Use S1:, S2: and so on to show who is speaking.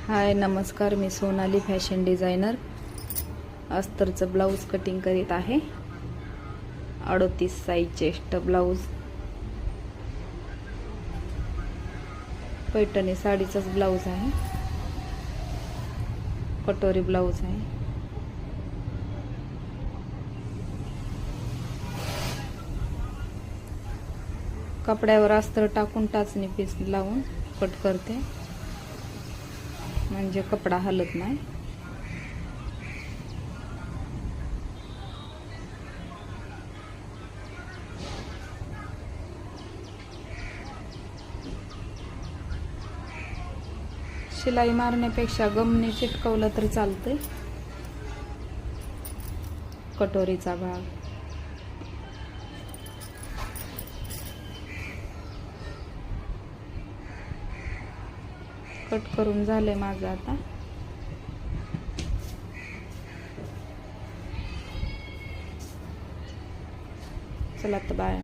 S1: हाय नमस्कार, मी Sonali fashion designer अस्तरचं ब्लाऊज कटिंग करीत आहे। 38 साइज चेस्ट ब्लाऊज, पैठणी साडीचाच ब्लाऊज आहे, कटोरी ब्लाऊज आहे। कपड्यावर अस्तर टाकून टाचणी पीस लावून कट करते, म्हणजे कपडा हलत नाही। शिलाई मारण्यापेक्षा गमने चिटकवलं तर चालतंय। कटोरीचा भाग कट करून झाले माझं आता। चला तर बाय।